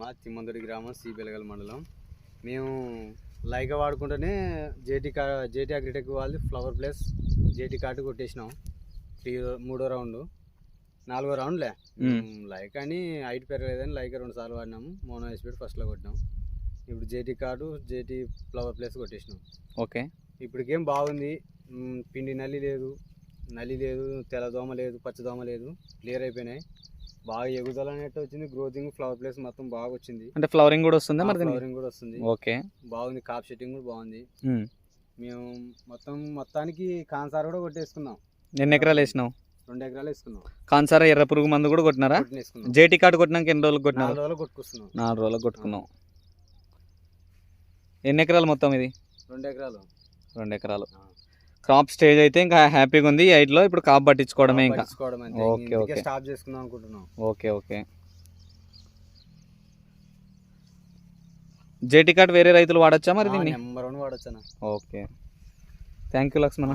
మా తిమ్మందడి గ్రామం సి బెలగల్ మండలం. మేము లైకా వాడుకుంటూనే జేటీ అగ్రిటెక్ వాళ్ళది ఫ్లవర్ ప్లస్ జేటీ కార్డు కొట్టేసినాం. మూడో రౌండ్ 4వ రౌండ్లే. లైకా అని హైట్ పెరగలేదని లైకా 2 సార్లు వాడినాము. మోనో ఎస్పీడ్ ఫస్ట్లో కొట్టినాం. ఇప్పుడు JT card JT flower plus కొట్టేసినాం. ఓకే, ఇప్పటికేం బాగుంది. పిండి నల్లి లేదు, తెల్లదోమ లేదు, పచ్చదోమ లేదు, క్లియర్ అయిపోయినాయి. బాగా ఎగుదల అనేట్టు వచ్చింది. గ్రోతింగ్ ఫ్లవర్ ప్లేస్ మొత్తం బాగా వచ్చింది. అంటే ఫ్లవరింగ్ కూడా వస్తుంది, మరి ఫ్లవరింగ్ కూడా వస్తుంది. ఓకే, బాగుంది. కాప్ సెట్టింగ్ కూడా బాగుంది. మేము మొత్తానికి కాన్సార్ కూడా కొట్టేసుకున్నాం. ఎన్ని ఎకరాలు వేసినావు? 2 ఎకరాలు వేసుకున్నాం. కాన్సార్ ఎర్ర పురుగు మందు కూడా కొట్టినారా? జేటీ కార్డు కొట్టినాక ఎన్ని రోజులకు కొట్టినారు? 4 రోజులు కొట్టుకొస్తున్నాం. 4 రోజులకు కొట్టుకున్నాం. ఎన్ని ఎకరాలు మొత్తం ఇది? 2 ఎకరాలు. 2 ఎకరాలు. క్రాప్ స్టేజ్ అయితే ఇంకా హ్యాపీగా ఉంది. ఈ హైట్లో ఇప్పుడు కాప్ పట్టించుకోవడమే ఇంకా. ఓకే ఓకే, స్టాప్ చేసుకుందాం అనుకుంటున్నాం. Okay okay. జేటీ కార్డ్ వేరే రైతులు వాడచ్చా మరి దీన్ని? నెంబర్ 1 వాడొచ్చా? Okay, thank you Lakshmana.